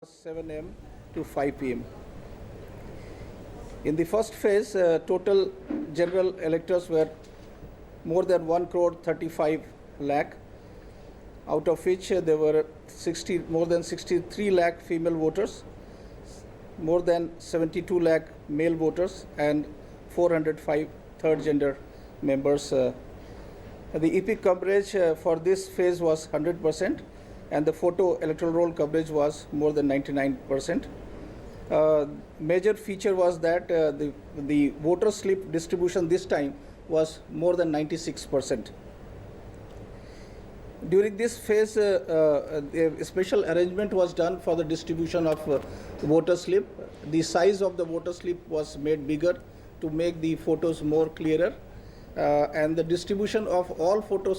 7 a.m. to 5 p.m. In the first phase, total general electors were more than 1 crore 35 lakh, out of which there were more than 63 lakh female voters, more than 72 lakh male voters, and 405 third gender members. The EP coverage for this phase was 100%, and the photo electoral roll coverage was more than 99%. Major feature was that the voter slip distribution this time was more than 96%. During this phase, a special arrangement was done for the distribution of voter slip. The size of the voter slip was made bigger to make the photos more clearer, and the distribution of all voter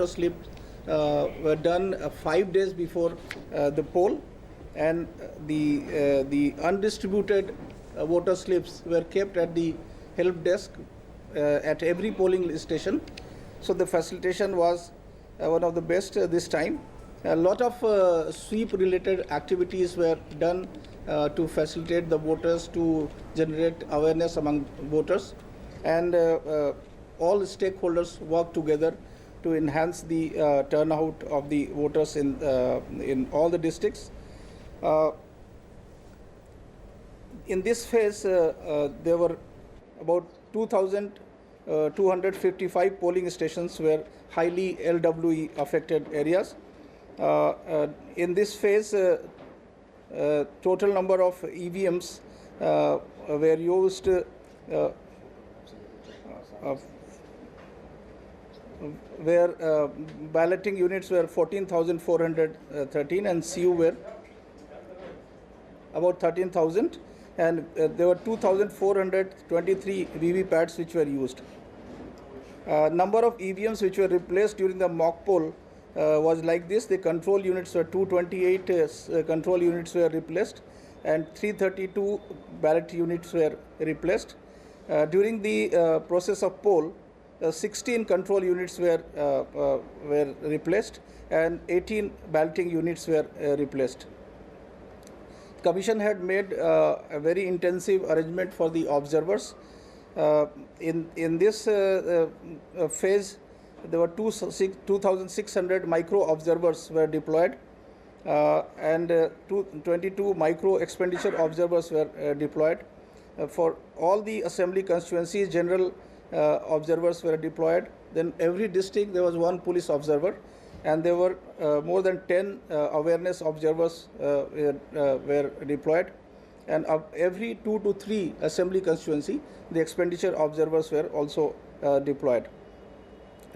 slips were done 5 days before the poll, and the undistributed voter slips were kept at the help desk at every polling station. So the facilitation was one of the best this time. A lot of sweep related activities were done to facilitate the voters, to generate awareness among voters, and all stakeholders worked together to enhance the turnout of the voters in all the districts. In this phase, there were about 2,255 polling stations were highly LWE affected areas. In this phase, total number of EVMs were used where balloting units were 14,413 and CU were about 13,000, and there were 2,423 VVPATs which were used. Number of EVMs which were replaced during the mock poll was like this. The control units were 228 control units were replaced, and 332 ballot units were replaced. During the process of poll, 16 control units were replaced, and 18 balloting units were replaced. Commission had made a very intensive arrangement for the observers. In this phase, there were 2,600 micro observers were deployed, and 22 micro expenditure observers were deployed. For all the assembly constituencies, general observers were deployed. Then every district there was one police observer, and there were more than 10 awareness observers were deployed. And of every 2 to 3 assembly constituency, the expenditure observers were also deployed.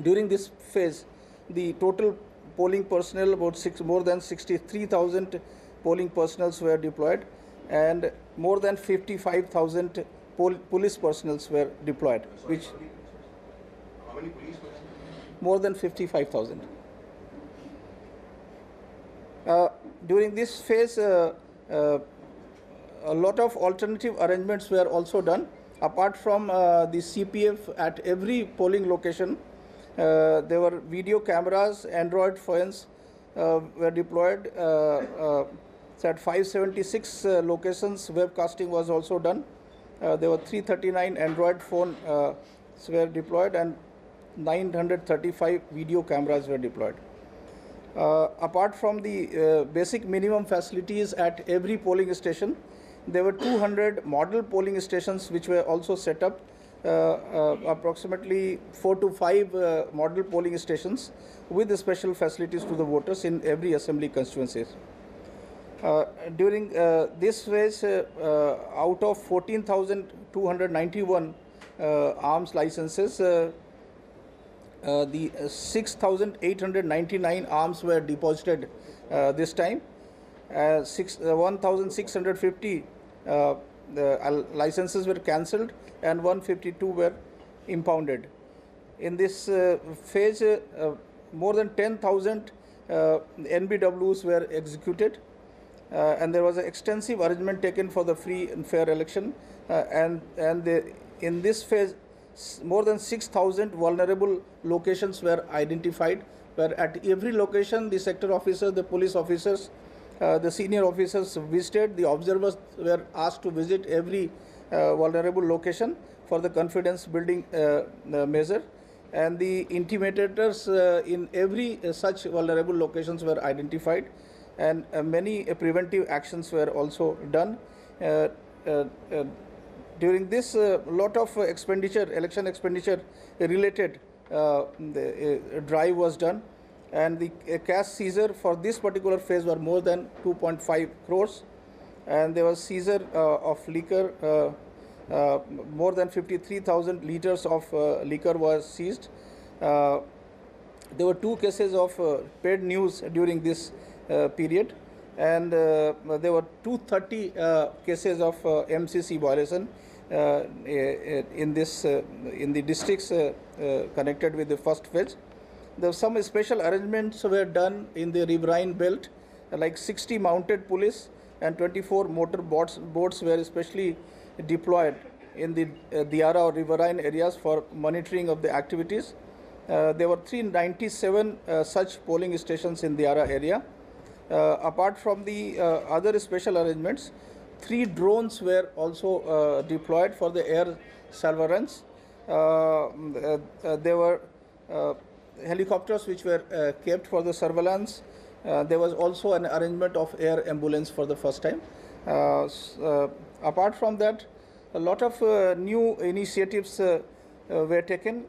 During this phase, the total polling personnel, more than 63,000 polling personnel were deployed, and more than 55,000 police personnel were deployed, which How many police personnel? more than 55,000. During this phase, a lot of alternative arrangements were also done. Apart from the CPF at every polling location, there were video cameras, Android phones were deployed. At 576 locations, webcasting was also done. There were 339 Android phones were deployed, and 935 video cameras were deployed. Apart from the basic minimum facilities at every polling station, there were 200 model polling stations which were also set up, approximately 4 to 5 model polling stations with the special facilities to the voters in every assembly constituencies. During this phase, out of 14,291 arms licenses, the 6,899 arms were deposited this time. 1,650 licenses were cancelled, and 152 were impounded. In this phase, more than 10,000 NBWs were executed, and there was an extensive arrangement taken for the free and fair election. In this phase, more than 6,000 vulnerable locations were identified, where at every location the sector officers, the police officers The senior officers visited, the observers were asked to visit every vulnerable location for the confidence building measure, and the intimidators in every such vulnerable locations were identified, and many preventive actions were also done. Uh, uh, uh, During this, lot of expenditure, election expenditure related drive was done, and the cash seizure for this particular phase were more than 2.5 crores, and there was seizure of liquor. More than 53,000 liters of liquor was seized. There were 2 cases of paid news during this period, and there were 230 cases of MCC violation in the districts connected with the first phase. There were some special arrangements were done in the riverine belt, like 60 mounted police and 24 motor boats were especially deployed in the Diara or riverine areas for monitoring of the activities. There were 397 such polling stations in Diara area. Apart from the other special arrangements, 3 drones were also deployed for the air surveillance. There were helicopters which were kept for the surveillance. There was also an arrangement of air ambulance for the first time. Apart from that, a lot of new initiatives were taken.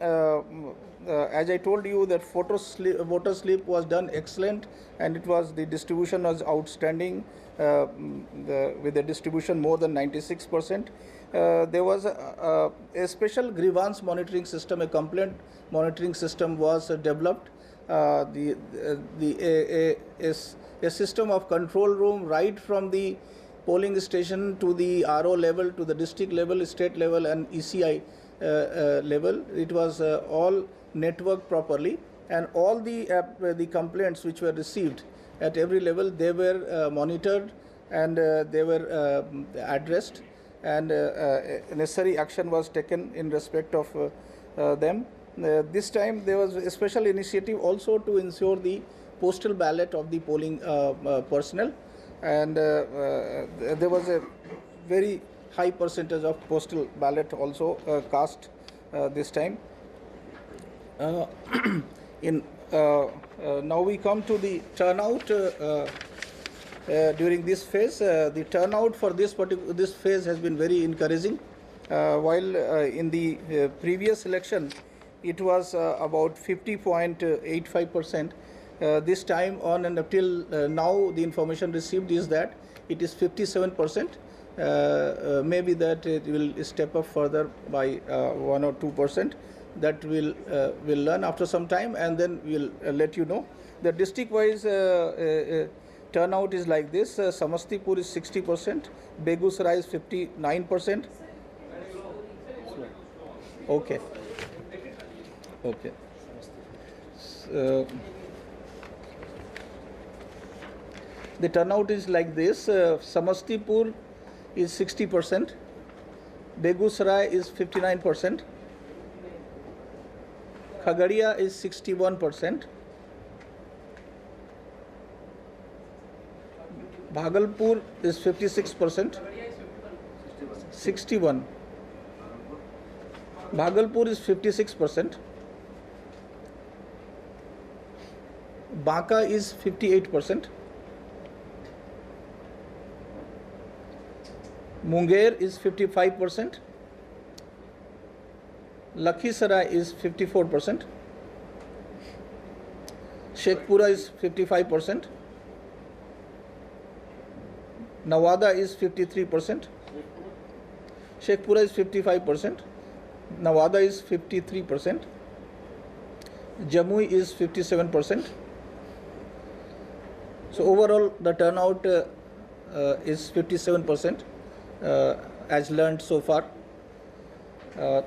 As I told you, that voter slip was done excellent, and the distribution was outstanding, with the distribution more than 96%. There was a special grievance monitoring system, a complaint monitoring system was developed. A system of control room right from the polling station to the RO level, to the district level, state level, and ECI level. It was all networked properly, and all the complaints which were received at every level, they were monitored, and they were addressed, and necessary action was taken in respect of them. This time there was a special initiative also to ensure the postal ballot of the polling personnel, and there was a very high percentage of postal ballot also cast this time. Now we come to the turnout during this phase. The turnout for this phase has been very encouraging. While in the previous election it was about 50.85%. This time on and up till now, the information received is that it is 57%. Maybe that it will step up further by 1 or 2%. That we'll learn after some time, and then we'll let you know. The district-wise turnout is like this. Samastipur is 60%, Begusarai is 59%. Okay. Okay. The turnout is like this. Samastipur is 60%, Begusarai is 59%, Khagaria is 61%, Bhagalpur is 56%, 61. Bhagalpur is 56%, Banka is 58%, Munger is 55%, Lakhisarai is 54%, Shekhpura is 55%, Nawada is 53%, Shekhpura is 55%, Nawada is 53%, Jamui is 57%. So overall the turnout is 57%. As learned so far.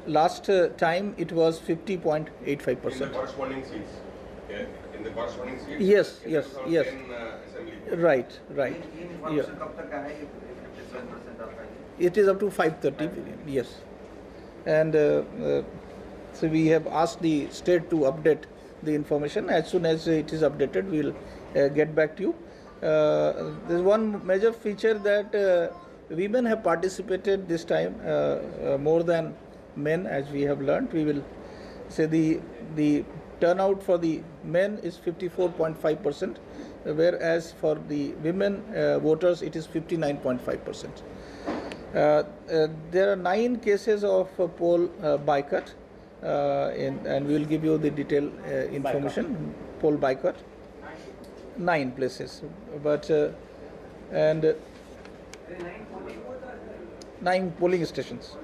Last time it was 50.85%. In the corresponding seats. Yeah. In the corresponding seats. Yes. Assembly. Right. Yeah. It is up to 530 billion. Yes. And so we have asked the state to update the information. As soon as it is updated, we will get back to you. There's one major feature that women have participated this time more than men, as we have learned. We will say the turnout for the men is 54.5%, whereas for the women voters it is 59.5%. There are 9 cases of poll boycott, and we will give you the detailed information. Poll boycott, 9 places, but and 9 polling stations,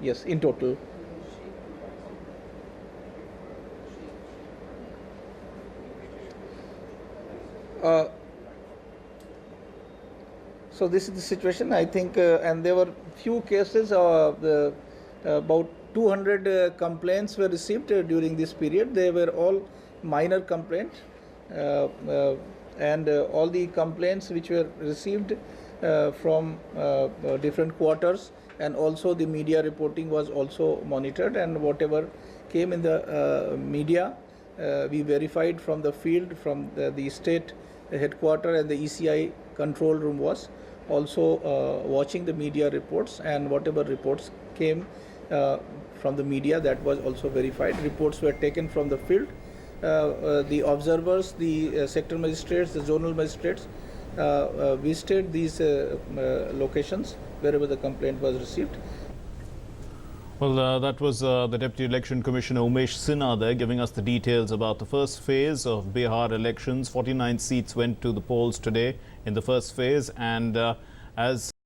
yes, in total. So this is the situation, I think, and there were few cases of about 200 complaints were received during this period. They were all minor complaints, and all the complaints which were received from different quarters, and also the media reporting was also monitored, and whatever came in the media we verified from the field, from the state headquarters, and the ECI control room was also watching the media reports, and whatever reports came from the media, that was also verified. Reports were taken from the field. The observers, the sector magistrates, the zonal magistrates visited these locations wherever the complaint was received. Well, that was the Deputy Election Commissioner Umesh Sinha there giving us the details about the first phase of Bihar elections. 49 seats went to the polls today in the first phase, and as